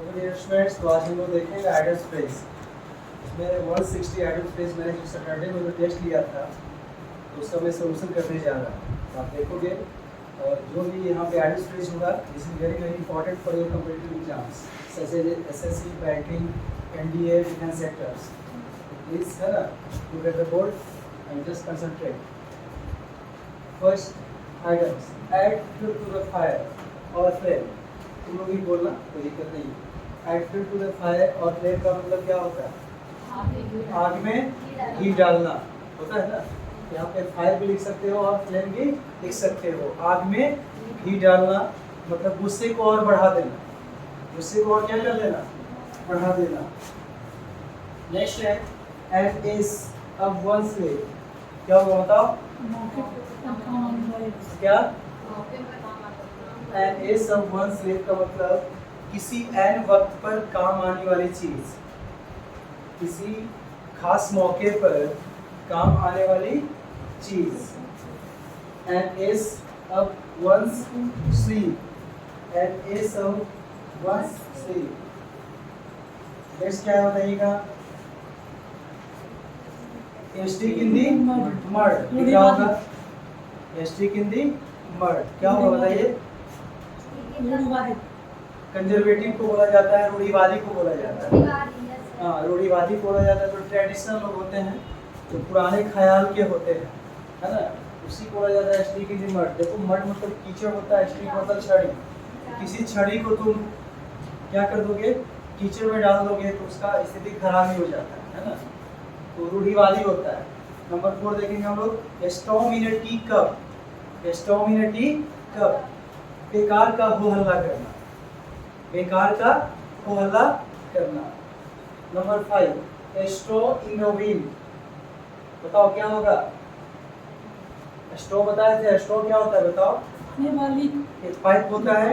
Dear students, तो आज हम लोग देखेंगे आइडल स्पेस। इसमें 160 आइडल स्पेस मैंने जो सैटरडे में जो टेस्ट लिया था तो उसका मैं सोल्यूशन करने जा रहा हूँ। तो आप देखोगे और जो भी यहाँ पे आइडल स्पेस होगा this is very very important for your competitive exams such as SSC, banking, NDA, defence sectors. Please है ना, look at the board and just concentrate. First items, add fuel to the fire और flame. तुम लोग ही बोलना, कोई दिक्कत नहीं है। Add fuel to the fire और फ्लेम का मतलब क्या होता है? आग में घी डालना होता है ना। यहाँ पे फायर भी लिख सकते हो और फ्लेम भी लिख सकते हो। आग में घी डालना मतलब गुस्से को और बढ़ा देना, गुस्से को और क्या कर देना? बढ़ा देना। नेक्स्ट है एंड इज अब वन से क्या होगा बताओ? क्या? एंड इज अब वन से का मतलब किसी एन वक्त पर काम आने वाली चीज, किसी खास मौके पर काम आने वाली चीज। एंड इज अब वंस स्लीप, एंड इज अब वंस स्लीप। नेक्स्ट क्या है बताइएगा? स्टिक इन दी मड, क्या होगा? स्टिक इन दी मड क्या होगा बताइए? कंजर्वेटिव को बोला जाता है, रूढ़िवादी को बोला जाता है। हाँ, रूढ़िवादी को बोला जाता है। जो ट्रेडिशनल लोग होते हैं, जो पुराने ख्याल के होते हैं, है ना, उसी को बोला जाता है स्टिक इन दी मड। देखो मड मतलब कीचड़ होता है, स्टिक मतलब छड़ी। किसी छड़ी को तुम क्या कर दोगे? कीचड़ में डाल दोगे तो उसका स्थिति खराब ही हो जाता है ना। तो रूढ़िवादी होता है। नंबर 4 देखेंगे हम लोग, स्टॉर्म इन अ टी कप। स्टॉर्म इन अ टी कप, बेकार का हो हल्ला करना, बेकार का हो हल्ला करना। Number 5, straw in the wind. बताओ क्या होगा? स्ट्रॉ बताए थे, स्ट्रॉ क्या होता है बताओ? ये वाली एक पाइप होता है।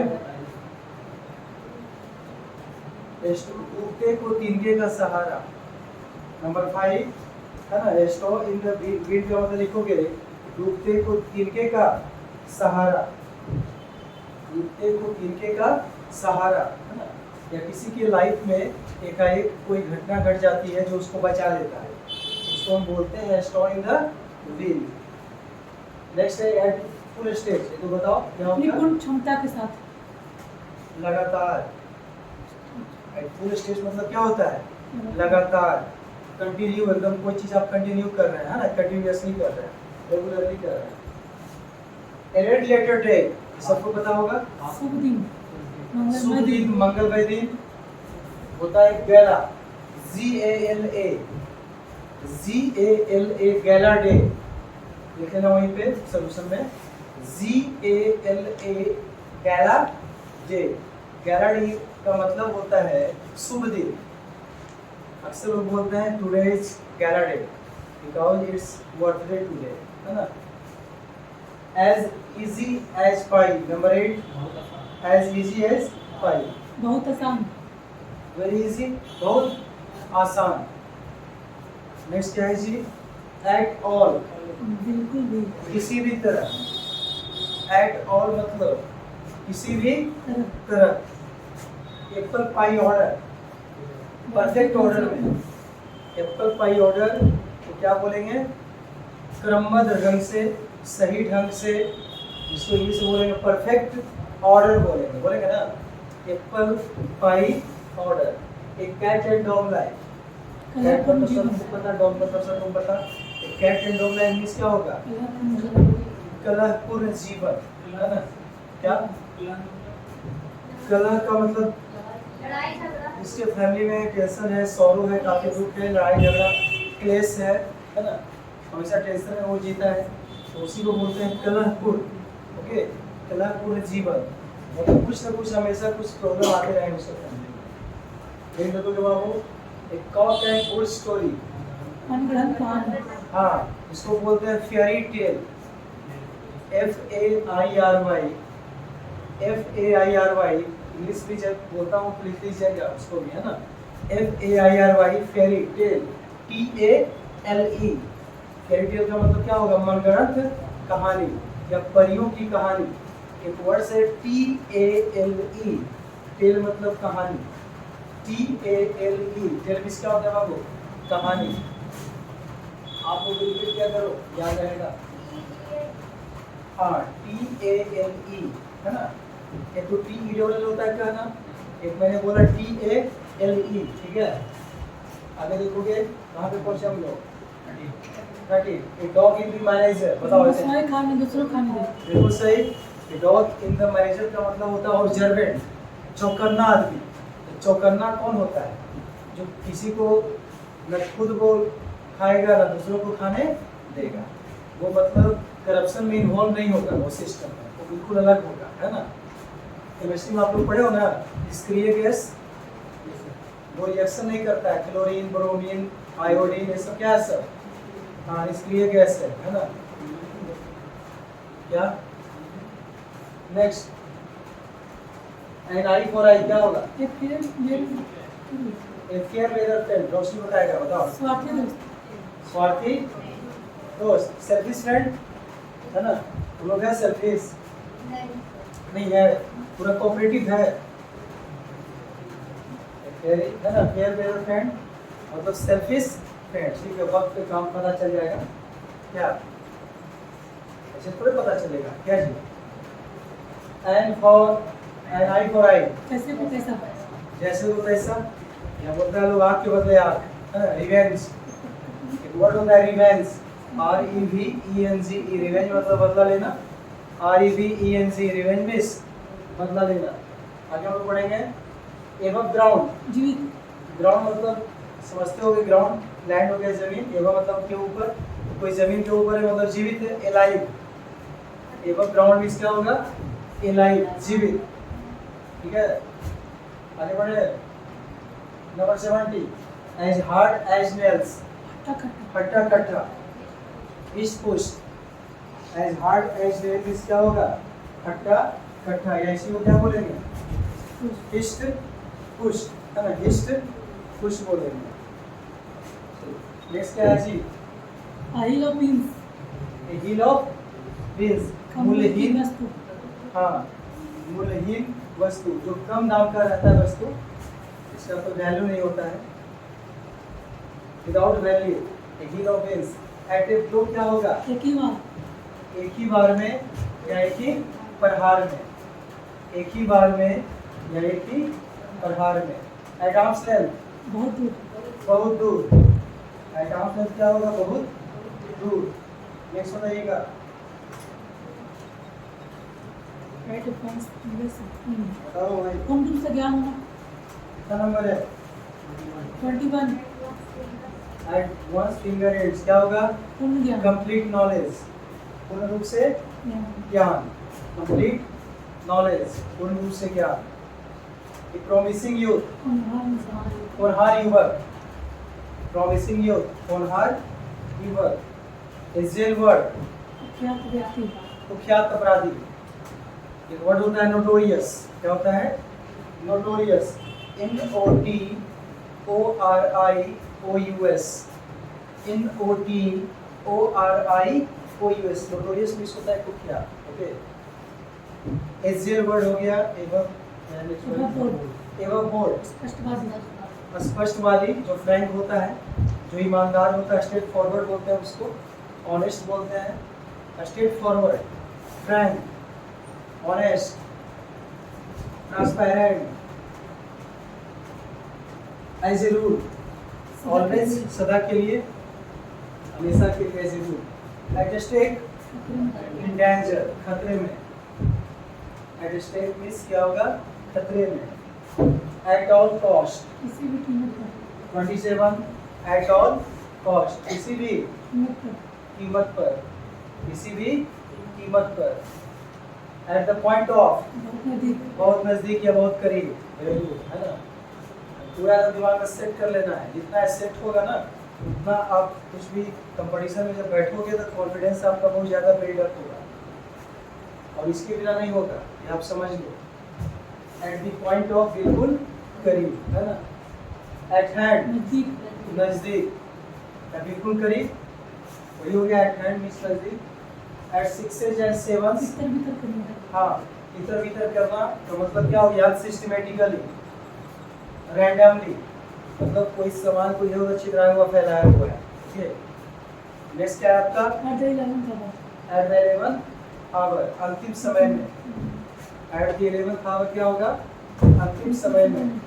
डूबते को तिनके का सहारा। नंबर 5 है ना, स्ट्रॉ इन द विंड का मतलब लिखोगे डूबते को तिनके का सहारा, डूबते को तिनके का सहारा, है ना। या किसी की लाइफ में एकाएक कोई घटना घट जाती है जो उसको बचा लेता है, उसको हम बोलते हैं straw in the wind. Next है एट फुल स्टेज। ये तो बताओ क्या अपनी होगा? पूर्ण क्षमता के साथ, लगातार। एट फुल स्टेज मतलब क्या होता है? लगातार, कंटिन्यू, एकदम कोई चीज आप कंटिन्यू कर रहे हैं, है ना, कंटिन्यूअसली कर रहे हैं, रेगुलरली कर रहे हैं। रेड लेटर डे सबको पता होगा। शुभ दिन, शुभ मंगलमय दिन, दिन, मंगलमय दिन होता है। गैला, GALA, GALA, गैला डे लिख लेना वहीं पे सोल्यूशन में, GALA, गैला डे। गैला डे का मतलब होता है शुभ दिन। अक्सर लोग बोलते हैं टुडे इज गैला day because it's birthday today, है ना। एज इजी एज पाई। नंबर 8, एज इजी एज पाई, बहुत आसान, वेरी इजी, बहुत आसान। नेक्स्ट क्या है जी? एट ऑल, बिल्कुल भी किसी भी तरह। एट ऑल मतलब किसी भी तरह, तरह। Apple pie order, perfect order में। एप्पल पाई ऑर्डर तो क्या बोलेंगे? क्रमबद्ध ढंग से, सही ढंग से, जिसको इंग्लिश में बोलेंगे परफेक्ट ऑर्डर बोलेंगे, बोलेंगे ना। Apple pie order. एक cat and dog life. Cat मतलब सब तुमको पता, डॉग मतलब सब तुम पता। एक cat and dog life means क्या होगा? कलहपूर्ण जीवन, है ना। क्या कलह का मतलब? इसके फैमिली में टेंशन है, सौरो है, काफी दुख है, लड़ाई झगड़ा, क्लेश है ना। हमेशा टेंशन में वो जीता है, तो उसी को बोलते हैं कलहपूर्ण। ओके, कलहपूर्ण जीवन मतलब कुछ ना कुछ हमेशा कुछ प्रॉब्लम आते रहे उसके फैमिली में। देखो बाबू, एक कॉक एंड गुड स्टोरी, मनगढ़ंत कहानी, हाँ, इसको बोलते हैं फेयरी टेल। FAIRY, इंग्लिश भी जब बोलता हूँ तो लिख लीजिएगा उसको भी, है ना। FAIRY, fairy tale, TALE। Fairy tale का मतलब क्या होगा? मनगढ़ंत कहानी या परियों की कहानी। एक वर्ड से TALE, टेल मतलब कहानी, TALE टेल मीन्स क्या होता है बाबू? कहानी। आप लोग रिपीट क्या करो, याद रहेगा। हाँ TALE है ना, एक तो TELL होता है क्या ना, एक मैंने बोला TALE, ठीक है। आगे देखोगे कहाँ पे पहुंचे हम लोग? 13 a dog in the manager, बताओ ऐसे। दूसरा खाने दूसरों खाने दे। बिल्कुल सही। A dog in the manager का मतलब होता है ऑब्जर्वेंट, चौकन्ना आदमी। तो चौकन्ना कौन होता है? जो किसी को न खुद वो खाएगा ना दूसरों को खाने देगा। वो मतलब करप्शन में इन्वॉल्व नहीं होगा, वो सिस्टम है वो बिल्कुल अलग होगा, है ना। केमिस्ट्री में आप लोग पढ़े हो ना, निष्क्रिय गैस वो रिएक्शन नहीं करता है, क्लोरीन ब्रोमीन आयोडीन ये सब क्या है सब? हाँ निष्क्रिय गैस है ना। क्या next? An eye for eye क्या होगा? एक फिर ये फेयर वेदर फ्रेंड, रोशनी बताएगा, बताओ। स्वार्थी दोस्त। स्वार्थी दोस्त, सेल्फिश फ्रेंड है ना, तुम लोग है सेल्फिश? नहीं है, पूरा कोऑपरेटिव है। है ना, फेयर वेदर फ्रेंड मतलब सेल्फिश फ्रेंड। ठीक है, वक्त पे काम पता चल जाएगा क्या? ऐसे थोड़े पता चलेगा क्या जी? एन आई फॉर आई, कैसे को कैसा? जैसे को तैसा, या बोलता है लोग आग के बदले आग, है ना। रिवेंज, एक वर्ड होता है रिवेंज, REVENGE, रिवेंज मतलब बदला लेना। REVENG रिवेंज मीन्स बदला लेना। आगे हम लोग पढ़ेंगे एवं ग्राउंड। जीवित। ग्राउंड मतलब समझते हो कि ग्राउंड लैंड हो गया जमीन, एवं मतलब के ऊपर, कोई जमीन के ऊपर है मतलब जीवित है, एलाइव। एवं ग्राउंड मीन्स क्या होगा? एलाइव, जीवित। ठीक है, आगे बढ़े। Number 70, as hard as nails, खट्टा खट्टा खट्टा। इस्ट पुष्ट, as hard as nails means क्या होगा? खट्टा खट्टा। या इसी को क्या बोलेंगे? हिस्ट पुष्ट, है ना, हिस्ट पुष्ट बोलेंगे। नेक्स्ट क्या है जी? Hill of beans. Hill of beans, मूल्यहीन। वस्तु। हाँ, मूल्यहीन वस्तु, जो कम दाम का रहता है वस्तु, इसका तो वैल्यू नहीं होता है, without value. Hill of beans, at a flow क्या होगा? एक ही बार। एक ही बार में या एक ही प्रहार में, एक ही बार में या एक ही प्रहार में। एट आर्म्स लेंथ, बहुत दूर। बहुत दूर। एट आर्म्स लेंथ क्या होगा? बहुत दूर। नेक्स्ट बताइएगा। एट ए पॉइंट बताओ भाई, कौन दूर से ज्ञान होना? कितना नंबर है? 21 एट वन फिंगर एंड्स क्या होगा? पूर्ण ज्ञान। कंप्लीट नॉलेज, पूर्ण रूप से ज्ञान। कंप्लीट नॉलेज, पूर्ण रूप से ज्ञान। ए प्रॉमिसिंग यूथ, होनहार युवक। प्रॉमिसिंग यूथ, होनहार युवक। ए जेल वर्ड, कुख्यात व्यक्ति। कुख्यात अपराधी। एक वर्ड होता है नोटोरियस, क्या होता है? Notorious, NOTORIOUS, NOTORIOUS, notorious means होता है कुख्यात। ओके, एजेल वर्ड हो गया एवं बोल्ड, स्पष्टवादी, जो फ्रैंक होता है, जो ईमानदार होता है, स्ट्रेट फॉरवर्ड बोलते हैं उसको, ऑनेस्ट बोलते हैं। Straightforward, frank, honest, transparent. As a rule, always, सदा के लिए, हमेशा के लिए। As a rule. At stake, in danger, खतरे में। एट स्टेक मीन्स क्या होगा? खतरे में। एट ऑल कॉस्ट, किसी भी कीमत पर। 27, एट ऑल कॉस्ट, किसी भी कीमत पर। कीमत पर, किसी भी कीमत पर। एट द पॉइंट ऑफ, बहुत नजदीक। बहुत नजदीक या बहुत करीब, वेरी गुड, है ना। पूरा दिमाग में सेट कर लेना है, जितना सेट होगा ना उतना आप कुछ भी कंपटीशन में जब बैठोगे तो कॉन्फिडेंस आपका बहुत ज़्यादा बिल्डअप होगा, और इसके बिना नहीं होगा, ये आप समझ लो। एट द पॉइंट ऑफ, बिल्कुल करीब, है ना। एट हैंड, नजदीक। नज़दीक या बिल्कुल करीब, वही हो गया एट हैंड मीन्स नज़दीक। एट सिक्सेज एंड सेवंस, इतर भीतर करना। हाँ, इतर भीतर करना, तो मतलब क्या हो गया? सिस्टमेटिकली, रैंडमली, मतलब कोई सामान को इधर उधर छितराया हुआ फैलाया हुआ है। ठीक है, नेक्स्ट क्या है आपका? at the 11th hour. At the 11th hour, अंतिम समय में। एट द 11th आवर क्या होगा? अंतिम समय में।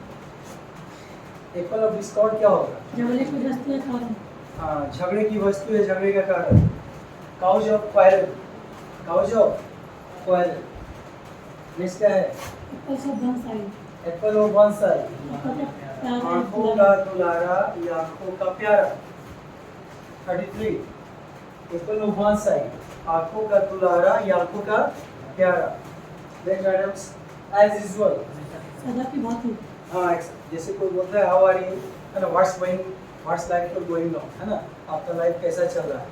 एप्पल ऑफ डिस्कॉर्ड क्या होगा? झगड़े की वस्तु है कारण. हाँ, झगड़े की वस्तु है, झगड़े का कारण। Cause of quarrel, cause of quarrel. Next क्या है? Apples of one side. Apple of one side, Apple of प्यारा आंखों है. का दुलारा या आंखों का प्यारा। 33 एप्पल ऑफ वन साइड, आंखों का दुलारा या आंखों का प्यारा। देन मैडम्स एज यूजुअल, सदा की भांति. हाँ जैसे कोई बोलता है हाउ आर यू, है ना, what's life your going on, है ना, आपका लाइफ कैसा चल रहा है,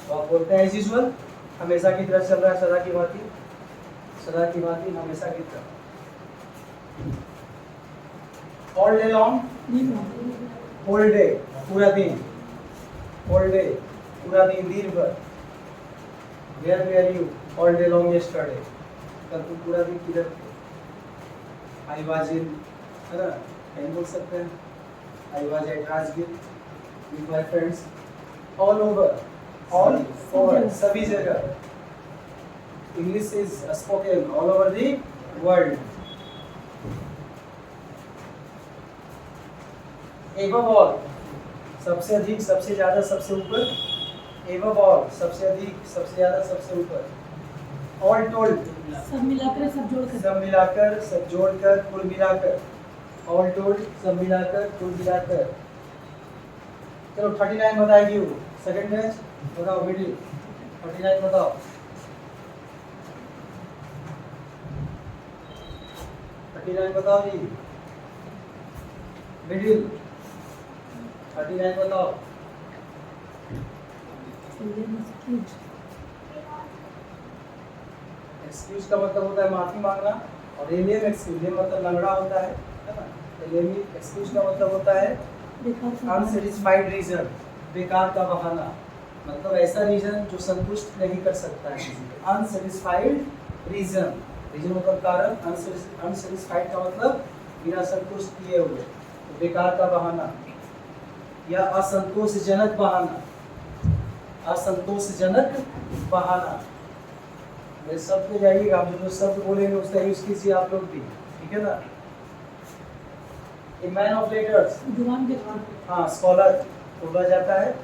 तो आप बोलते हैं एज यूजुअल, हमेशा की तरह चल रहा है, सदा की भांति, सदा की भांति, हमेशा की तरह। ऑल डे लॉन्ग, दिन भर. होल डे पूरा दिन, होल डे पूरा दिन, दिन भर। Where were you all day long yesterday, कल तुम पूरा दिन किधर थे? आई वाज इन, है ना, कहीं बोल सकते हैं I was at Rajgir with my friends. All over, all over, सभी जगह। English is spoken all over the world. Above all, सबसे अधिक, सबसे ज्यादा, सबसे ऊपर। एबव ऑल, सबसे अधिक, सबसे ज्यादा, सबसे ऊपर। ऑल टोल्ड, सब मिलाकर सब जोड़कर. सब मिलाकर, सब जोड़कर, कुल मिलाकर। ऑल टोल्ड, सब मिलाकर, कुल मिलाकर। चलो 39 बताएगी वो, सेकंड बैच बताओ बेटी, 39 बताओ। 39 बताओ जी बेटी, 39 बताओ। एक्सक्यूज का मतलब होता है माफी मांगना, और एलियन एक्सक्यूज ये मतलब लंगड़ा होता है ना। एलियन एक्सक्यूज का मतलब होता है अनसेटिस्फाइड रीजन, बेकार का बहाना, मतलब ऐसा रीजन जो संतुष्ट नहीं कर सकता है किसी को। अनसेटिस्फाइड रीजन, रीजन मतलब कारण, अनसेटिस्फाइड का मतलब बिना संतुष्ट किए हुए, तो बेकार का बहाना या असंतोषजनक बहाना, असंतोषजनक बहाना। मेरे शब्द पे जाइएगा, आप जो शब्द बोलेंगे उसका यूज कीजिए आप लोग भी, ठीक है ना। ए मैन ऑफ लेटर्स, विद्वान व्यक्ति. हाँ स्कॉलर बोला जाता है।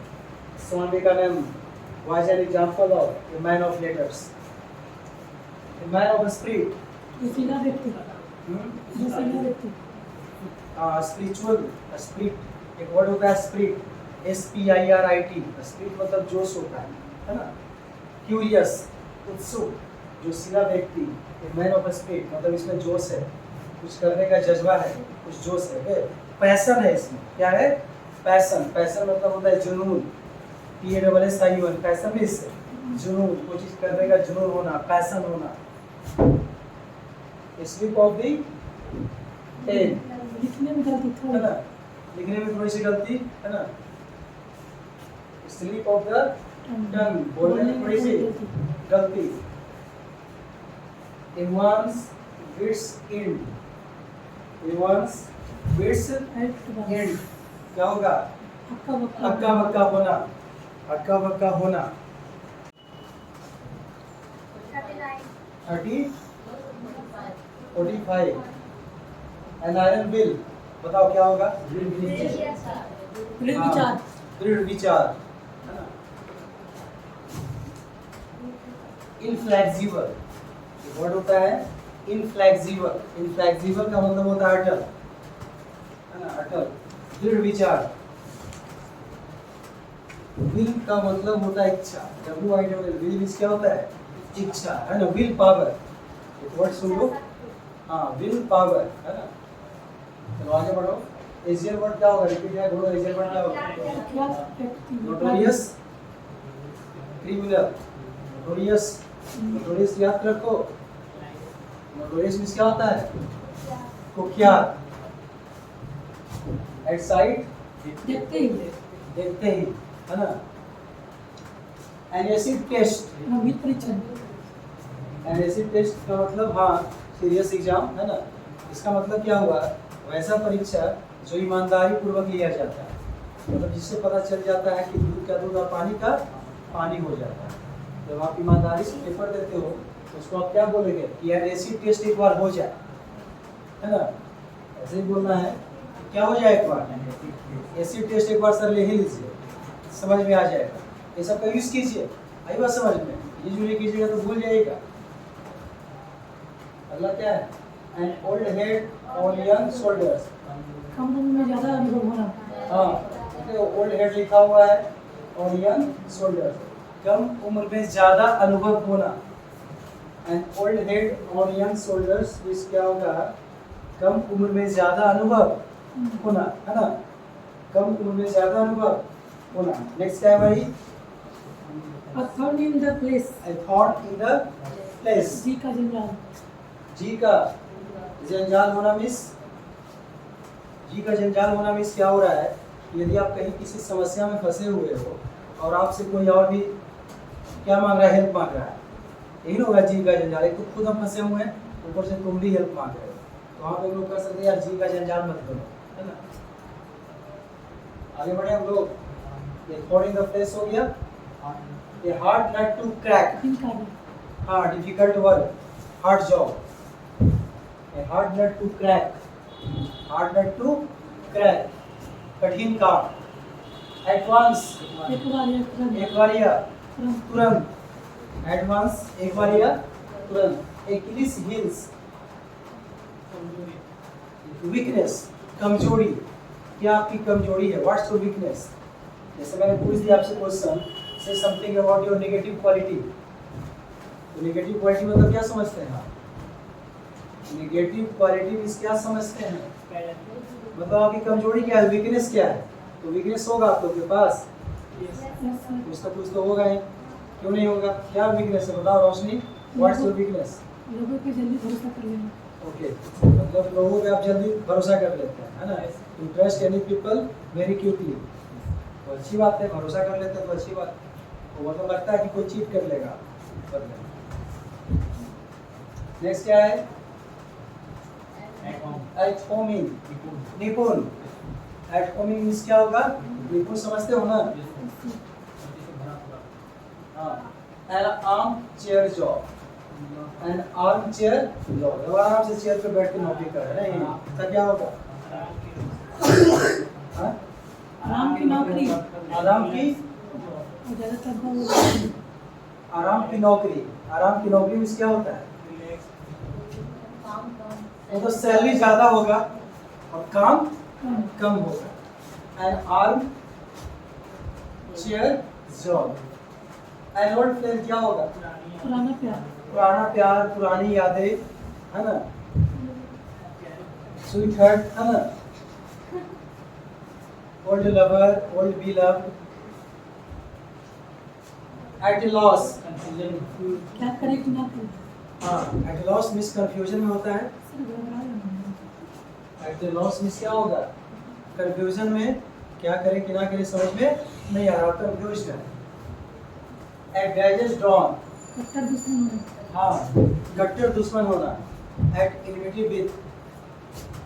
Swami Vivekananda was an example of a man of letters. A man of spirit, जोशीला व्यक्ति. जोशीला व्यक्ति. स्पिरिचुअल, स्पिरिट एक वर्ड होता है स्पिरिट, SPIRIT, स्पिरिट मतलब जोश होता है ना। क्यूरियस, उत्सुक, जोशीला व्यक्ति। ए मैन ऑफ स्पिरिट मतलब इसमें जोश है, कुछ करने का जज्बा है, कुछ जोश है, पैशन है इसमें। क्या है? पैशन। पैशन मतलब होता है जुनून, PASSION, पैशन भी इससे जुनून, कोई चीज करने का जुनून होना, पैशन होना। स्लिप ऑफ द पेन, लिखने में गलती है थोड़ी. ना, लिखने में थोड़ी सी गलती, है ना। स्लिप ऑफ द टंग, बोलने में थोड़ी सी गलती। In one's wits end, in one's wits end क्या होगा? अक्का बक्का होना, अक्का बक्का होना। 45 एन आयरन विल, बताओ क्या होगा? दृढ़ विचार. दृढ़ विचार, है ना। इनफ्लेक्सिबल वर्ड होता है, इनफ्लेक्सिबल। इनफ्लेक्सिबल का मतलब होता है अटल, है ना, अटल। दृढ़ विचार। विल का मतलब होता है इच्छा, WILL, विल मींस क्या होता है? इच्छा, है ना। विल पावर, एक वर्ड सुन लो, हाँ विल पावर, है ना। चलो आगे बढ़ो। एशियन वर्ड क्या होगा? रिपीट है, बोलो एशियन वर्ड क्या होगा? नोटोरियस, क्रिमिनल, नोटोरियस, नोटोरियस याद रखो। नोटोरियस मींस क्या होता है? कुख्यात। एट साइट, देखते ही. देखते ही, है ना। एन एसिड टेस्ट, गंभीर परीक्षण. एन एसिड टेस्ट का मतलब हाँ सीरियस एग्जाम, है ना। इसका मतलब क्या हुआ? वैसा परीक्षा जो ईमानदारी पूर्वक लिया जाता है, मतलब जिससे पता चल जाता है कि दूध का दूध और पानी का पानी हो जाता है। जब आप ईमानदारी से पेपर देते हो तो उसको आप क्या बोलेंगे कि यार एसिड टेस्ट एक बार हो जाए, है ना, ऐसे ही बोलना है। क्या हो जाए एक बार एसिड टेस्ट एक बार सर ले ही लीजिए, समझ में आ जाएगा। ये सब का यूज कीजिए, आई बात समझ में। ये जो नहीं कीजिएगा तो भूल जाइएगा। अगला क्या है, an old head on young shoulders. कम उम्र में ज्यादा अनुभव होना। हाँ, ओल्ड हेड लिखा हुआ है और यंग शोल्डर्स, कम उम्र में ज्यादा अनुभव होना। N old head on young shoulders इस क्या होगा, कम उम्र में ज्यादा अनुभव होना, है ना, कम उम्र में ज्यादा अनुभव होना। नेक्स्ट क्या है भाई, A thorn in the place. A thorn in the place। जी का जंजाल। जी का जंजाल होना मिस, जी का जंजाल होना मिस क्या हो रहा है, यदि आप कहीं किसी समस्या में फंसे हुए हो और आपसे कोई और भी क्या मांग रहा है, हेल्प मांग रहा है, यही ना होगा जी का जंजाल। एक तो खुद हम फंसे हुए हैं, ऊपर से तुम भी हेल्प मांग रहे हो, तो आप लोग कर सकते हैं यार जी का जंजाल मत करो, है ना। आगे बढ़े हम लोग, ये थॉर्न इन द प्लेस हो गया। ये हार्ड नट टू क्रैक, हाँ डिफिकल्ट वर्क, हार्ड जॉब। ये hard nut to crack, hard nut to crack, कठिन काम। एडवांस एक बार या तुरंत, एडवांस एक बार या तुरंत। एक्लिस हिल्स, वीकनेस कमजोरी, क्या आपकी कमजोरी है, व्हाट्स योर वीकनेस। जैसे मैंने पूछ दिया आपसे क्वेश्चन, से something about your negative quality, तो नेगेटिव क्वालिटी मतलब क्या समझते हैं आप, नेगेटिव क्वालिटी मींस क्या समझते हैं, मतलब आपकी कमजोरी क्या है, वीकनेस क्या है। तो वीकनेस होगा आप लोग के पास, कुछ तो होगा ही, क्यों नहीं होगा, क्या वीकनेस है बताओ रोशनी, व्हाट्स योर वीकनेस। लोगों पे जल्दी भरोसा कर लेना। ओके, मतलब लोगों पे आप जल्दी भरोसा कर लेते हैं, है ना, to trust any people very quickly, तो अच्छी बात है, भरोसा कर लेते हैं तो अच्छी बात है। तो मतलब लगता है कि कोई चीट कर लेगा बदले। नेक्स्ट क्या है, एट होमिंग, निपुण। एट होमिंग मींस क्या होगा, निपुण समझते हो ना, हाँ, N arm chair job, N arm chair job, जब आराम से चेयर पे बैठ के नौकरी कर रहे हैं, तो क्या होगा, हाँ? आराम की नौकरी। आराम की, आराम की नौकरी, आराम की नौकरी में क्या होता है, वो तो सैलरी ज्यादा होगा और काम कम होगा। N arm chair job. An old friend क्या होगा, पुराना प्यार, पुराना प्यार, पुरानी यादें, है ना, स्वीट हार्ट, है ना, old lover, old be loved. At loss, क्या करे कि ना करे। हाँ, एट लॉस मिस कंफ्यूजन में होता है। एट लॉस मिस क्या होगा, कंफ्यूजन में, क्या करें कि ना करें समझ में नहीं आ रहा, कंफ्यूज है। एट डैजेस ड्रॉन, कट्टर दुश्मन होना। हाँ, कट्टर दुश्मन होना। एट एनिमिटी विद,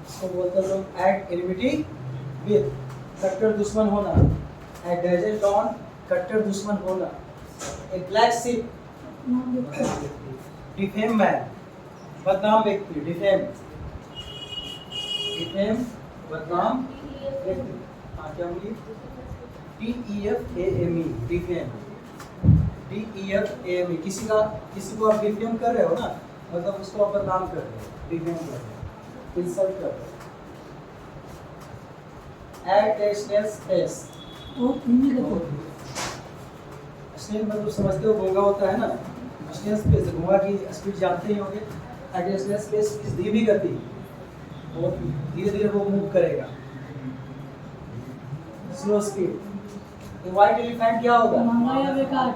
इसको बोलते हैं लोग एट एनिमिटी विद, कट्टर दुश्मन होना। एट डैजेस ड्रॉन, कट्टर दुश्मन होना। ए ब्लैक शिप, डिफेम मैन, बदनाम व्यक्ति, डिफेम, डिफेम बदनाम व्यक्ति, हाँ क्या बोलिए, DEFAME, डिफेम, DEFAME, किसी को आप डिफेम कर रहे हो ना, मतलब उसको आप बदनाम कर रहे हो, डिफेम कर रहे हो, इंसल्ट कर रहे हो। एट ए स्नेल्स पेस, वो धीमी गति। स्नेल मतलब समझते हो घोंगा होता है ना, स्नेल स्पेस, घोंगा की स्पीड जानते ही होंगे। एट ए स्नेल स्पेस इस धीमी गति, बहुत धीरे धीरे वो मूव करेगा, स्लो स्पीड। व्हाइट एलिफेंट क्या होगा, महंगा या बेकार,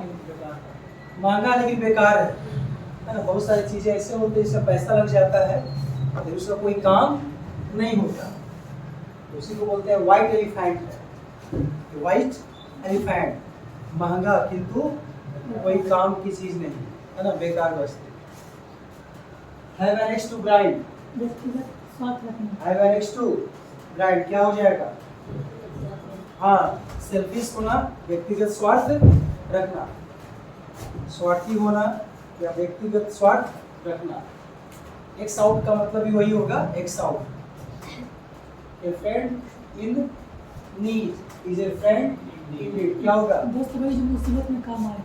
महंगा लेकिन बेकार है ना, बहुत सारी चीजें ऐसे होती है जिसमें पैसा लग जाता है लेकिन उसका कोई काम नहीं होता, तो उसी को बोलते हैं व्हाइट एलिफेंट है। व्हाइट एलिफेंट, महंगा किंतु कोई काम की चीज नहीं, है ना, बेकार वस्तु। Have an axe to grind, व्यक्तिगत स्वार्थ रखना। I have next to write क्या हो जाएगा? हाँ, सेल्फिश होना, व्यक्तिगत स्वार्थ रखना, स्वार्थी होना या व्यक्तिगत स्वार्थ रखना। एक्स आउट का मतलब भी वही होगा, x out. A friend in need is a friend in need. क्या होगा? दोस्त वही जो मुसीबत में काम आए।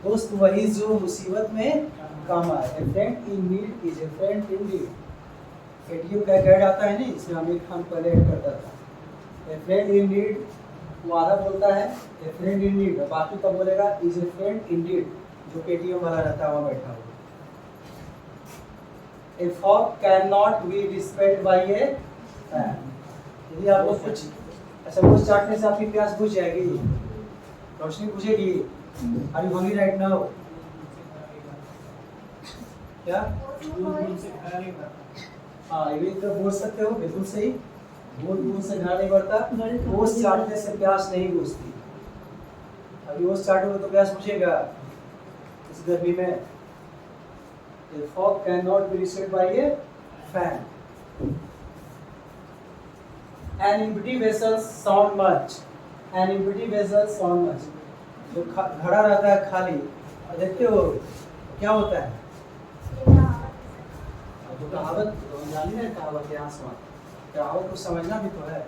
दोस्त वही जो मुसीबत में काम आए। ए friend in need is a friend in need. ATM का ऐड आता है नहीं, इसमें आमिर खान पहले ऐड करता था। ए फ्रेंड इन नीड वो आधा बोलता है, ए फ्रेंड इन नीड, बाकी का बोलेगा is a friend in need, जो पेटीएम वाला रहता है वहाँ बैठा हुआ। A fog can not be dispelled by a fan. यदि आपको कुछ अच्छा कुछ चाटने से आपकी प्यास बुझ जाएगी, रोशनी बुझेगी। Are you hungry right now? क्या? हाँ, ये तो बोल सकते हो, बिल्कुल सही। बूंद से घड़ा नहीं बढ़ता, ओस चाटने से प्यास नहीं बुझती। अभी ओस चाटोगे तो प्यास बुझेगा इस गर्मी में। The fog cannot be reset by a fan. An empty vessel sound much. An empty vessel sound much. जो घड़ा रहता है खाली, और देखते हो क्या होता है? तो कहावत तो जानी है, कहावत के आसमान, कहावत को समझना भी तो है।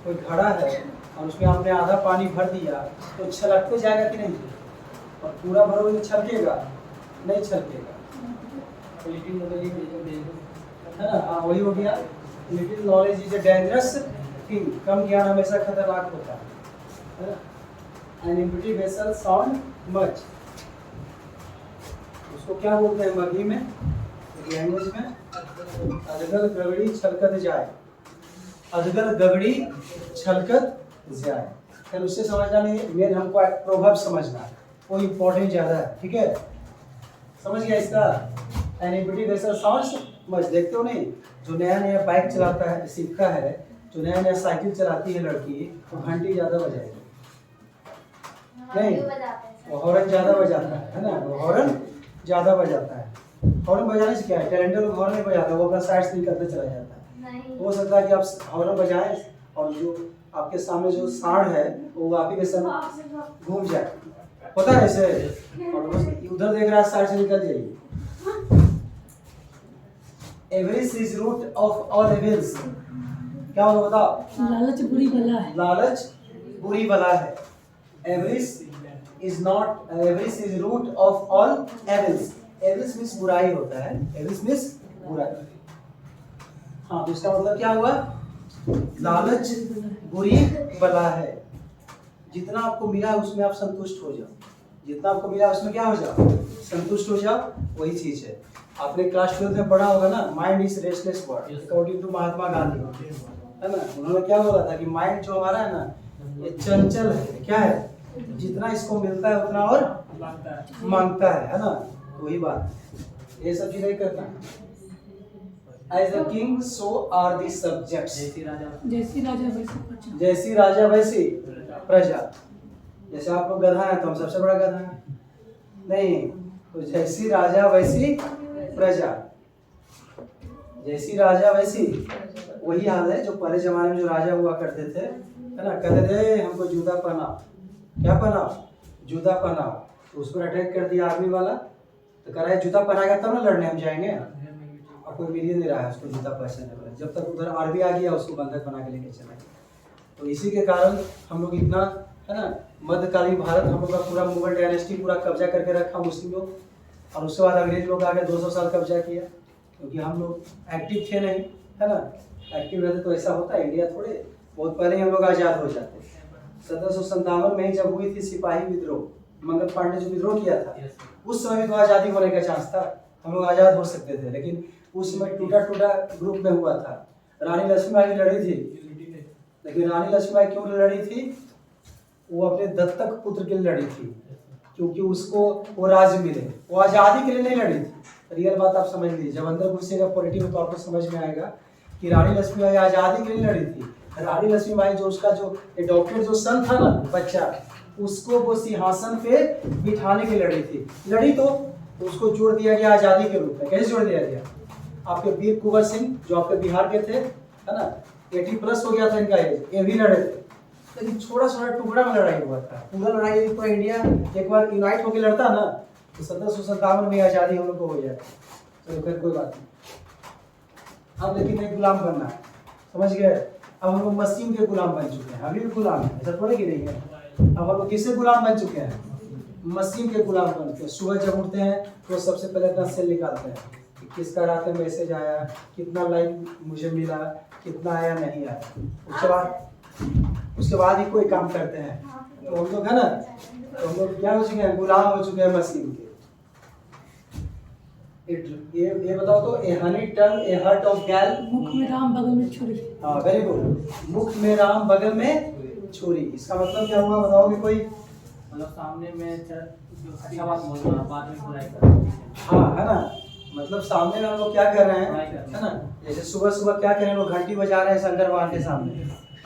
कोई घड़ा है और उसमें आपने आधा पानी भर दिया तो छलकते जाएगा कि नहीं? और पूरा भरोगे तो छलकेगा नहीं? छलकेगा। है ना? हाँ, वही हो गया। Little knowledge is a dangerous thing. कम ज्ञान हमेशा खतरनाक होता है। An empty vessel sound much, उसको क्या बोलते हैं मगही में, लैंग्वेज में? अजगल गगड़ी छलकत जाए। अजगल गगड़ी छलकत जाए। फिर उससे समझना नहीं है, मेन हमको प्रोवर्ब समझना है, वो इम्पोर्टेंट ज़्यादा है। ठीक है, समझ गया इसका? N empty vessel sounds much. देखते हो नहीं, जो नया नया बाइक चलाता है, सीखता है, जो नया नया साइकिल चलाती है लड़की, वो घंटी ज़्यादा बजाएगी नहीं, वो हॉर्न ज़्यादा बजाता है ना? वो हॉर्न ज़्यादा बजाता है। हॉर्न बजाने से क्या है? टैलेंटेड लोग हॉर्न नहीं बजाता, वो अपना साइड से निकलते चला जाता है। हो सकता है कि आप हॉर्न बजाएं और जो आपके सामने जो सांड है वो आप ही के साथ घूम जाए, पता है ऐसे, और उधर देख रहा है साइड से निकल जाइए। Average is root of all evils. क्या होगा बताओ? लालच बुरी बला है। लालच बुरी बला है। Average is not, average is root of all evils. Evils means बुराई होता है, एविल्स मीन्स बुराई। हाँ, तो इसका मतलब क्या हुआ? लालच बुरी बला है। जितना आपको मिला उसमें आप संतुष्ट हो जाओ, जितना आपको मिला उसमें क्या हो जाओ? संतुष्ट हो जाओ। वही चीज है, आपने क्लास 12 में पढ़ा होगा ना, mind is restless bird, according to Mahatma Gandhi, है ना? उन्होंने क्या बोला था कि माइंड जो हमारा है ना, ये चंचल है। क्या है? जितना इसको मिलता है उतना और मांगता है ना? तो वही बात, ये सब चीजें करना। As the king, so are the subjects. जैसी राजा वैसी प्रजा। जैसी राजा वैसी प्रजा। जैसे आप लोग गधा हैं तो हम सबसे बड़ा गधा है नहीं, तो जैसी राजा वैसी प्रजा। जैसी राजा वैसी, वही हाल है जो पहले जमाने में जो राजा हुआ करते थे, है ना? कहते थे हमको जूता पहनाओ। क्या पहनाओ? जूता पहनाओ। तो उस पर अटैक कर दिया आर्मी वाला, तो कह रहा है जूता पहनाएगा तब ना लड़ने हम जाएंगे। और कोई मिल ही नहीं रहा है उसको जूता पहनने वाला, जब तक उधर आर्मी आ गया उसको बंधक बना के लेके चला गया। तो इसी के कारण हम लोग इतना, है ना, मध्यकालीन भारत हम लोग का पूरा मुगल डायनेस्टी पूरा कब्जा करके रखा मुस्लिम लोग, और उसके बाद अंग्रेज लोग आके 200 साल कब्जा किया, क्योंकि हम लोग एक्टिव थे नहीं, है ना? एक्टिव रहते तो ऐसा होता, इंडिया थोड़े बहुत पहले ही हम लोग आज़ाद हो जाते। 1757 में ही जब हुई थी सिपाही विद्रोह, मंगल पांडे जो विद्रोह किया था, उस समय भी तो आज़ादी होने का चांस था, हम लोग आज़ाद हो सकते थे, लेकिन उस समय टूटा टूटा ग्रुप में हुआ था। रानी लक्ष्मीबाई लड़ी थी, लेकिन रानी लक्ष्मीबाई क्यों लड़ी थी? वो अपने दत्तक पुत्र के लिए लड़ी थी, क्योंकि उसको वो राज्य मिले, वो आज़ादी के लिए नहीं लड़ी थी। रियल बात आप समझ लीजिए, जब अंदर घुसेगा पॉलिटिकल तो आपको समझ में आएगा कि रानी लक्ष्मीबाई आज़ादी के लिए लड़ी थी। रानी लक्ष्मीबाई जो उसका जो एडॉप्टेड जो सन था ना, बच्चा, उसको वो सिंहासन पे बिठाने के लड़ी थी। लड़ी तो उसको जोड़ दिया गया आज़ादी के रूप में। कैसे जोड़ दिया गया? आपके वीर कुंवर सिंह जो आपके बिहार के थे, है ना, 80+ हो गया था इनका एज, ये भी लड़े थे, लेकिन छोटा छोटा टुकड़ा में लड़ाई हुआ था। पूरा लड़ाई पूरा इंडिया एक बार यूनाइट होकर लड़ता ना तो 1757 में आज़ादी हम लोग को हो जाए। चलो फिर कोई बात नहीं। अब लेकिन एक गुलाम बनना है, समझ गए। अब हम लोग मशीन के गुलाम बन चुके हैं, अभी भी गुलाम है, ऐसा थोड़े कि नहीं है। अब हम लोग किससे गुलाम बन चुके हैं? मशीन के गुलाम बन के। सुबह जब उठते हैं तो सबसे पहले अपना सेल निकालते हैं कि किसका रात में मैसेज आया, कितना लाइक मुझे मिला, कितना आया नहीं आया। उसके बाद ही कोई काम करते हैं। तो हम लोग है ना, तो हम लोग क्या हो चुके हैं? गुलाम हो चुके हैं मशीन के। ये बताओ तो, ए हनी टंग ए हार्ट ऑफ गैल, मुख में राम बगल में छुरी। हाँ वेरी गुड। मुख में राम बगल में छुरी, इसका मतलब क्या हुआ बताओगे कोई? मतलब सामने में अच्छा बात बोल रहा, बाद में बुराई कर रहा। हाँ है ना, मतलब सामने में हम लोग क्या कर रहे हैं, है ना, जैसे सुबह सुबह क्या करें, लोग घंटी बजा रहे हैं शंकर भगवान के सामने।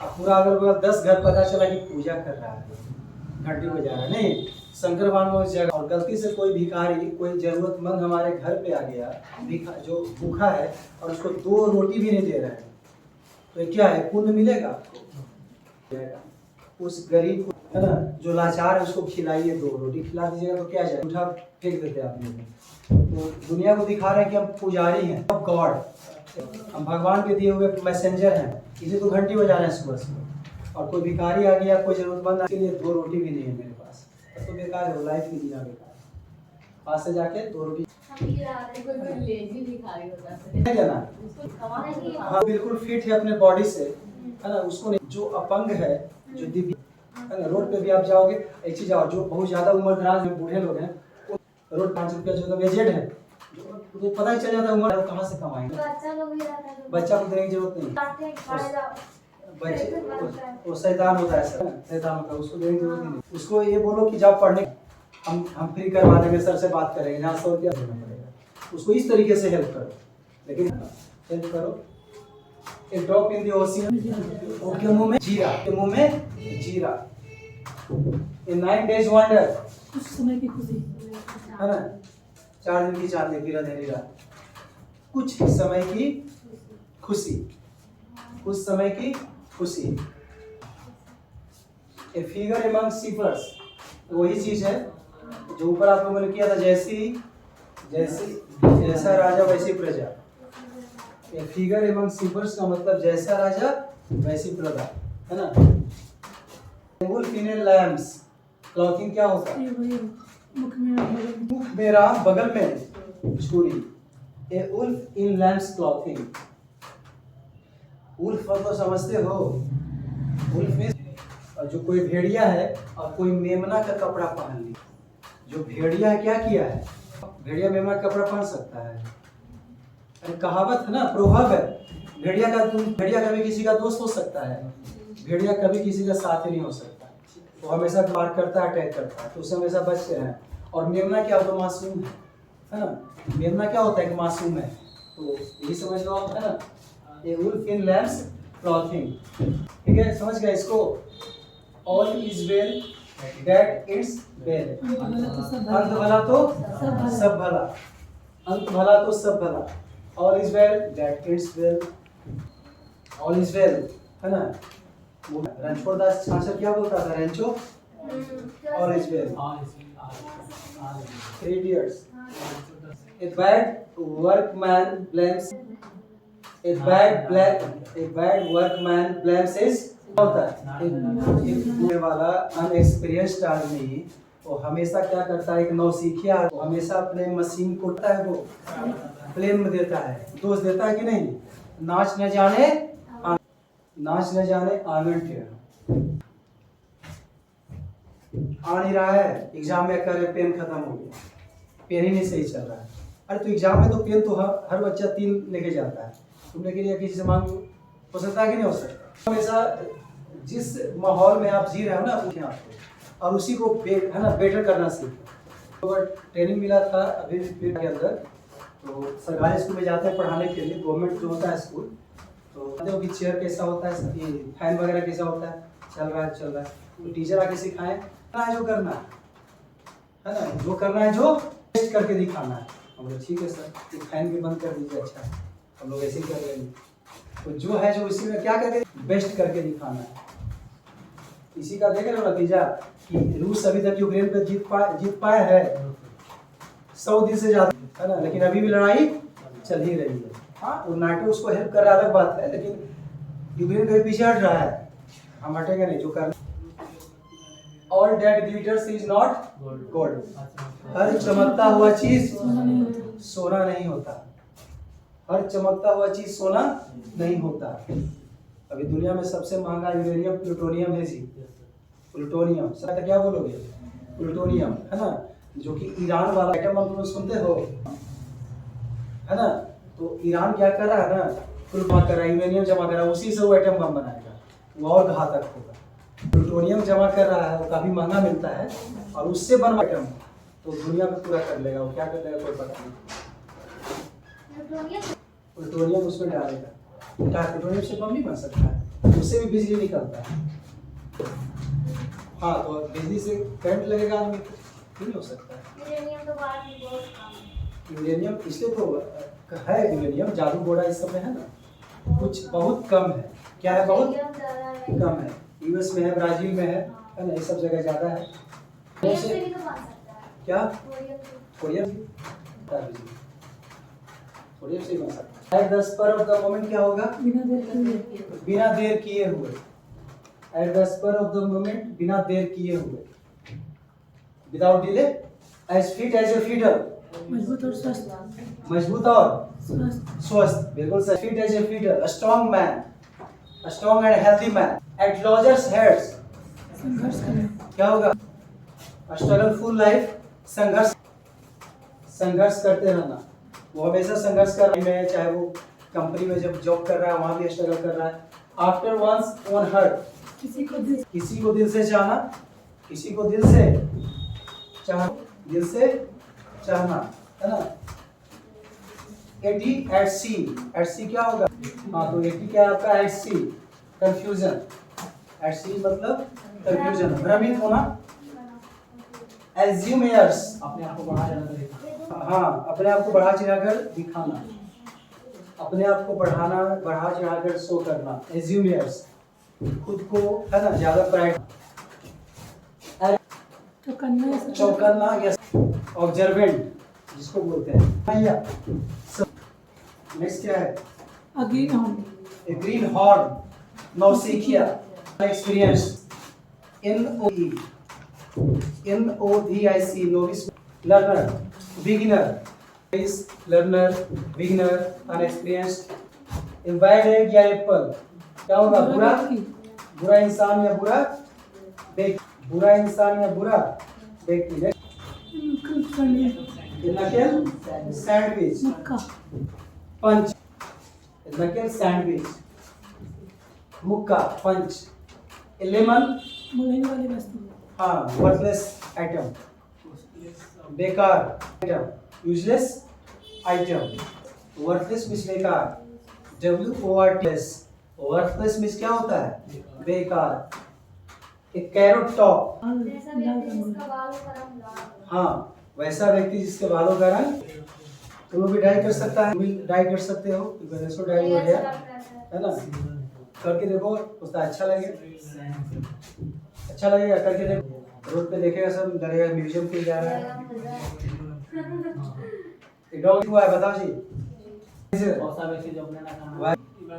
अब पूरा अगर 10 घर पता चला कि पूजा कर रहा है, घंटी बजा रहा है, नहीं, शंकर भगवान को उस जगह। और गलती से कोई भिखारी, कोई जरूरतमंद हमारे घर पे आ गया, जो भूखा है और उसको 2 रोटी भी नहीं दे रहा है, तो ये क्या है? पुण्य मिलेगा आपको। उस गरीब को, है ना, जो लाचार है उसको खिलाइए, 2 रोटी खिला दीजिएगा तो क्या जाए, उठा फेंक देते आप लोग। तो दुनिया को दिखा रहे हैं कि हम पुजारी हैं, अब गॉड, हम भगवान के दिए हुए मैसेंजर हैं, इसे तो घंटी बजा रहे हैं सुबह सुबह। और कोई भिखारी आ गया, कोई जरूरतमंद के लिए 2 रोटी भी नहीं है मेरे पास, तो बेकार है, लाइफ भी जीना बेकार है। पास से जाके 2 रोटी हाँ बिल्कुल फिट है अपने बॉडी से, है ना। उसको नहीं, जो अपंग है, जो दिव्य है ना, रोड पे भी आप जाओगे, एक चीज आओ, जो बहुत ज्यादा उम्र दराज में बूढ़े लोग हैं, रोड 5 रुपया जो एजेड है, तो पता ही चल जाता है उम्र कहाँ से कमाएंगे। बच्चा को देने की जरूरत नहीं, बच्चे वो शैतान होता है, सर शैतान होता है, उसको देने की जरूरत नहीं। उसको ये बोलो कि जाओ पढ़ने, हम फ्री करवा देंगे, सर से बात करेंगे, यहाँ 100 रुपया देना पड़ेगा। उसको इस तरीके से हेल्प करो, लेकिन हेल्प करो। एक ड्रॉप इन द ओशियन, उसके मुंह में जीरा, के मुंह में जीरा। इन 9 days वंडर, कुछ समय की खुशी, है ना, 4 दिन की चांदनी फिर अंधेरी रात, कुछ समय की खुशी, कुछ समय की खुशी। ए फिगर एमंग सीफर्स, वही चीज है जो ऊपर आप लोगों ने किया था, जैसा राजा वैसी प्रजा। ए फिगर एमंग सीफर्स का मतलब जैसा राजा वैसी प्रजा, है ना। वुल्फ इन लैम्स क्लॉथिंग क्या होता है? मुख में राम बगल में छुरी। ए वुल्फ इन लैम्स क्लॉथिंग, वुल्फ तो समझते हो, वुल्फ में जो कोई भेड़िया है और कोई मेमना का कपड़ा पहन ली। जो भेड़िया है क्या किया है? भेड़िया मेमना का कपड़ा पहन सकता है? अरे कहावत है ना, प्रोवर्ब है, भेड़िया कभी किसी का दोस्त हो सकता है, भेड़िया कभी किसी का साथी नहीं हो सकता। वो हमेशा वार करता है, अटैक करता है, तो उससे हमेशा बच के रहें। और मेमना क्या होता है? मासूम है ना। मेमना क्या होता है कि मासूम है, तो यही समझ लो आप, है ना। ये वुल्फ इन लैम्स क्लॉथिंग, ठीक है, समझ गए इसको। All is well that it's well, अंत भला तो सब भला, अंत भला तो सब भला। All is well that it's well, all is well, है ना। रणछोड़ दास छाछर क्या बोलता था? Rancho all is well, 3 idiots। A bad workman blames, a bad workman blames his, होता है एक वाला अनएक्सपीरियंस्ड आदमी, वो हमेशा क्या करता है, एक नौसिखिया वो हमेशा अपने मशीन को वो ब्लेम देता है, दोष देता है कि नहीं। नाच न जाने आंगन टेढ़ा, आ नहीं रहा है एग्जाम में, करे पेन खत्म हो गया, पेन ही नहीं सही चल रहा है। अरे तो एग्जाम में तो पेन तो हर बच्चा 3 लेके जाता है, तुम लेके लिए किसी से मांग हो सकता है कि नहीं हो सकता। हमेशा जिस माहौल में आप जी रहे हो ना, उठे आपको और उसी को है ना बेटर करना सीखो। तो ट्रेनिंग मिला था अभी फील्ड के अंदर, तो सरकारी स्कूल में जाते हैं पढ़ाने के लिए, गवर्नमेंट जो होता है स्कूल, तो कहते हो कि चेयर कैसा होता है, फैन वगैरह कैसा होता है, चल रहा है, तो टीचर आके सिखाएं जो करना है ना, जो करना है, जो टेस्ट करके दिखाना है। हम बोले ठीक है सर, फैन भी बंद कर दीजिए, अच्छा हम लोग ऐसे ही कर लेंगे। तो जो है जो इसी में क्या करके बेस्ट करके दिखाना है। इसी का देख रहे हो नतीजा कि रूस अभी तक यूक्रेन पे जीत पाया है 100 दिन से ज्यादा, है ना, लेकिन अभी भी लड़ाई चल ही रही है। हाँ, वो नाटो उसको हेल्प कर रहा, अलग बात है, लेकिन यूक्रेन कभी पीछे हट रहा है, हम हटेंगे नहीं। जो कर all that glitters is not gold, हर चमकता हुआ चीज सोना नहीं होता, हर चमकता हुआ चीज सोना नहीं होता। अभी दुनिया में सबसे महंगा यूरेनियम प्लूटोनियम है जी, प्लूटोनियम सर क्या बोलोगे, प्लूटोनियम, है ना, जो कि ईरान वाला आइटम हम लोग सुनते हो, है ना। तो ईरान क्या कर रहा है ना, जमा कर रहा है, यूरेनियम जमा कर रहा है, उसी से वो आइटम बम बनाएगा, वो और घातक होगा। प्लूटोनियम जमा कर रहा है, वो काफी महंगा मिलता है, और उससे बना आइटम तो दुनिया में पूरा कर लेगा। वो क्या कर लेगा कोई पता नहीं, प्लूटोनियम उसमें डालेगा। क्या प्लूटोनियम से बम नहीं बन सकता है, उससे भी बिजली निकलता है। हाँ, तो बिजली से करंट लगेगा आदमी, नहीं हो सकता है। यूरेनियम इसलिए तो है, यूरेनियम जादू घोड़ा इस सब में है ना, कुछ बहुत कम है। क्या है, बहुत कम है। यूएस में है, ब्राजील में है ना, ये सब जगह ज्यादा है। क्या कोरियम से बन सकता है। 10 पर ऑफ द मोमेंट क्या होगा, बिना देर किए हुए। At the spur of the moment, बिना देर किए हुए, without delay, as fit as a feeder, मजबूत और स्वस्थ, मजबूत और स्वस्थ, बिल्कुल सही। Fit as a feeder, a strong man, a strong and healthy man, at loggerheads, संघर्ष करें, क्या होगा, अ स्ट्रगलफुल लाइफ, संघर्ष करते रहना। वो हमेशा संघर्ष कर रहा है, चाहे वो कंपनी में जब जॉब कर रहा है वहां भी स्ट्रगल कर रहा है। आफ्टर वंस ओन हर्ट, किसी को दिल से चाहना, किसी को दिल से चाहना, दिल से चाहना, है ना। 80 एट सी, एट सी क्या होगा, हाँ, तो 80 क्या है आपका, एट सी, कंफ्यूजन, एट सी मतलब कंफ्यूजन, भ्रमित होना। एज्यूम एयर्स, अपने आप को बढ़ा जाना दिखाना, हाँ, अपने आप को बढ़ा चढ़ाकर दिखाना, अपने आप को बढ़ा चढ़ाकर शो करना। एज्यूम एयर्स, खुद को, है ना, ज्यादा प्राइड, चौकन्ना या ऑब्जर्वेंट जिसको बोलते हैं। नेक्स्ट क्या है, ए ग्रीन हॉर्न, नौसिखिया, experience, NOVIC, novice, learner, beginner, learner, beginner, unexperienced. A bad egg या एप्पल, क्या होगा, बुरा इंसान या बुरा व्यक्ति, बुरा इंसान या बुरा व्यक्ति। नकेल सैंडविच, पंच, नकेल सैंडविच, मुक्का, पंच। लेमन, हाँ, वर्थलेस आइटम, बेकार item, useless item. Worthless means बेकार, WORTLESS, वर्थलेस मीन्स क्या होता है, बेकार। एक कैरोट टॉप, हाँ, वैसा व्यक्ति जिसके बालों का रंग, तुम लोग भी डाई कर सकता है, डाई कर सकते हो, डाई हो गया, है ना, करके देखो, उसका अच्छा लगेगा, करके देखो। रोड पे देखेगा सब डरेगा, म्यूजियम के जा रहा है। डॉग हुआ है, बताओ जी,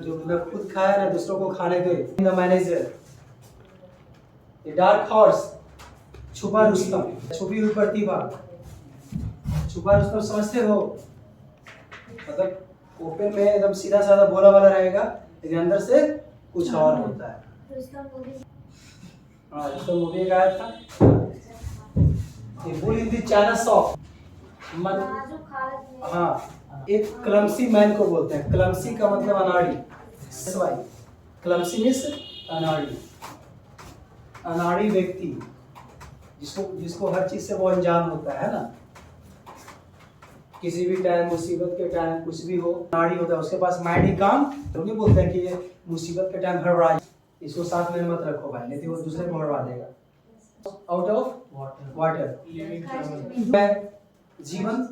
जो ना खुद खाया ना दूसरों को खाने दे, द मैनेजर। डार्क हॉर्स, छुपा रुस्तम, छुपी हुई प्रतिभा। छुपा रुस्तम समझते हो, मतलब ओपन में एकदम सीधा साधा बोला वाला रहेगा, लेकिन अंदर से कुछ और होता है। हाँ, रुस्तम मूवी एक आया था, bull in the China shop, हाँ, एक क्लमसी मैन को बोलते हैं। क्लमसी का मतलब अनाड़ी, क्लमसी मीन्स अनाड़ी, अनाड़ी व्यक्ति, जिसको हर चीज से वो अनजान होता है ना, किसी भी टाइम, मुसीबत के टाइम, कुछ भी हो, अनाड़ी होता है, उसके पास माइंड ही काम तो नहीं। बोलते हैं कि ये मुसीबत के टाइम हड़बड़ा, इसको साथ में मत रखो भाई, नहीं तो वो दूसरे को हड़बड़ा देगा। आउट ऑफ वाटर, जीवन,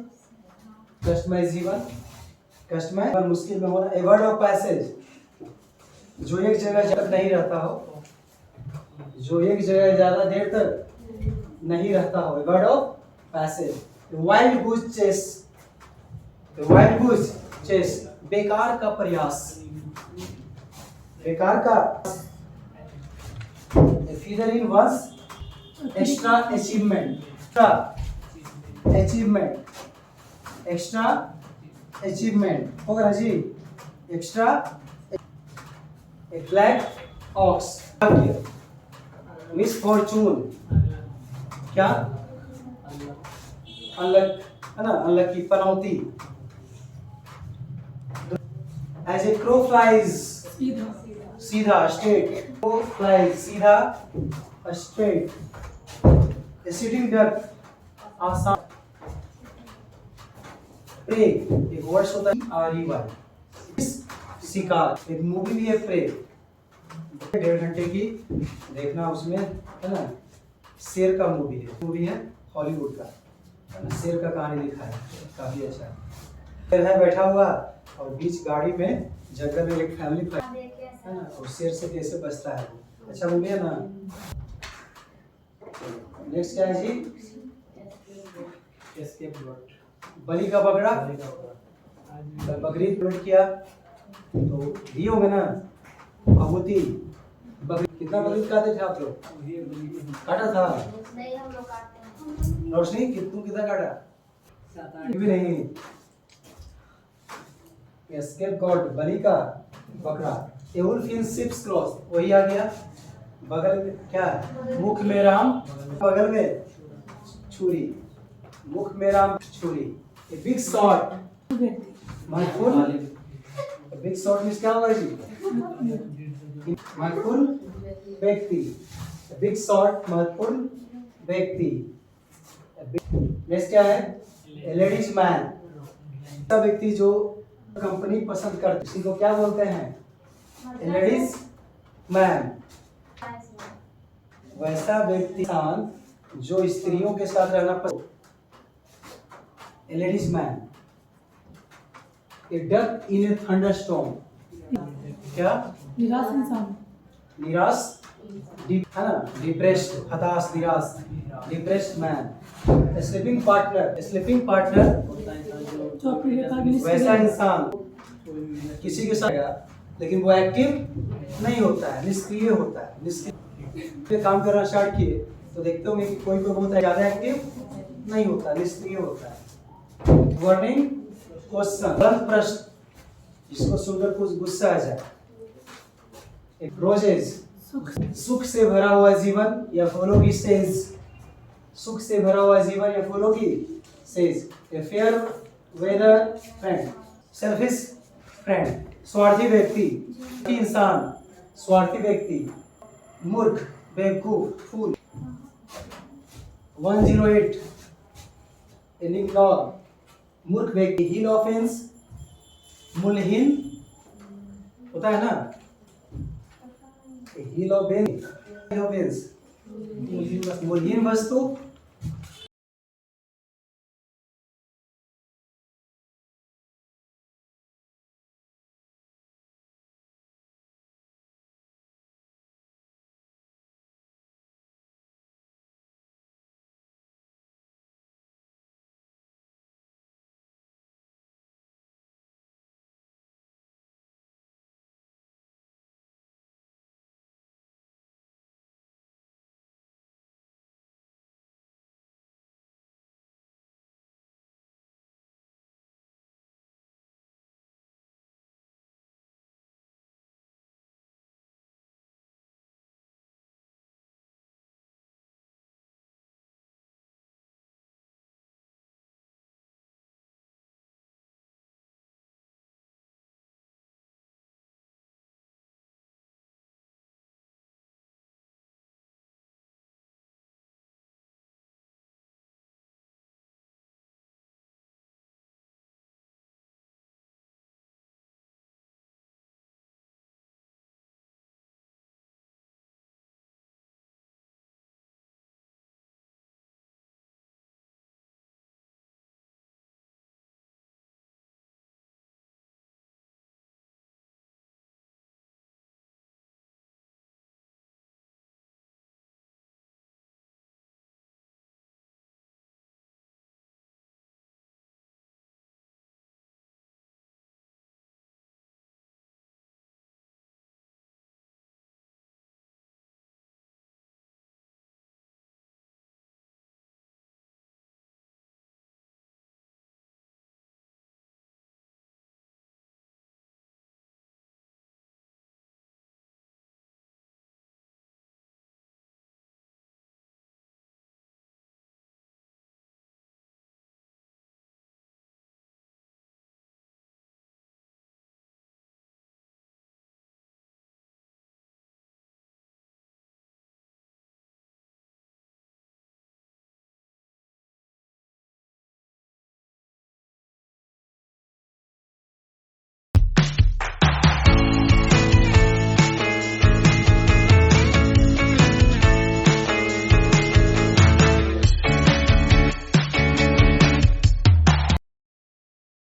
कष्टमय जीवन, कष्ट में और मुश्किल में होना। ए वर्ड ऑफ पैसेज, जो एक जगह तक नहीं रहता हो, जो एक जगह ज्यादा देर तक नहीं रहता हो। A word of passage. Wild goose chase, wild goose chase, बेकार का प्रयास, बेकार का। Feather in one's extra achievement, extra achievement, extra achievement होगा जी। Extra a black ox, misfortune, क्या अनलक है ना, unlucky, Panauti. As a crow flies, सीधा सीधा, स्ट्रेट, क्रो फ्लाइज, सीधा, स्ट्रेट। ए सिटिंग डक, आसान। प्रे, एक वर्ड्स होता है REY, शिकार। एक मूवी भी है प्रे, 1.5 घंटे की, देखना उसमें है ना। शेर का मूवी है हॉलीवुड का, है ना, शेर का कहानी लिखा है, काफी अच्छा है। शेर है बैठा हुआ और बीच गाड़ी में जंगल में एक फैमिली है ना, और शेर से कैसे बचता है वो, अच्छा मूवी है ना। नेक्स्ट क्या है जी? एस्केप प्लॉट, बलि का बकरा, बकरी प्लॉट किया तो दिए होंगे ना, आहुति। बकरी कितना बकरी काटे थे आप लोग? काटा था नहीं, हम लोग काटते हैं। रोशनी, तू कितना काटा? 7-8 भी नहीं। एस्केप गॉड, बलि का बकरा। ए वुल्फ इन शिप्स क्लॉथ, वही आ गया। बगल में क्या है? मुख में राम, बगल में छुरी, मुख में राम, छुरी। ए बिग शॉट, महत्वपूर्ण। बिग शॉट मींस क्या होगा जी? महत्वपूर्ण व्यक्ति। बिग शॉट, महत्वपूर्ण व्यक्ति। नेक्स्ट क्या है? लेडीज मैन, ऐसा व्यक्ति जो कंपनी पसंद करते, किसी को क्या बोलते हैं? Ladies man. वैसा व्यक्ति इंसान जो स्त्रियों के साथ रहना पसंद। Ladies man. A duck in a thunderstorm, क्या? निराश इंसान, निराश, है ना, डिप्रेस्ड, हताश, निराश, depressed man. Sleeping partner, sleeping partner, जो अपने बेकार में वैसा इंसान किसी के साथ गया लेकिन वो एक्टिव नहीं होता है, निष्क्रिय होता है। निष्क्रिय काम करना स्टार्ट किए तो देखते होंगे कि कोई कोई होता है ज्यादा एक्टिव नहीं होता, निष्क्रिय होता है। वार्निंग क्वेश्चन, तुरंत प्रश्न, जिसको सुनकर कुछ गुस्सा आ जाए। एक रोजेज, सुख से भरा हुआ जीवन या फूलों की सेज, सुख से भरा हुआ जीवन या फूलों की सेज। A fair weather friend, selfish friend, स्वार्थी व्यक्ति, इंसान, स्वार्थी व्यक्ति। मूर्ख, बेवकूफ, फूल। 108 एनिग्नॉर, मूर्ख व्यक्ति। हील ऑफेंस, मूल्यहीन होता है ना, हील ऑफेंस, मूल्यहीन वस्तु,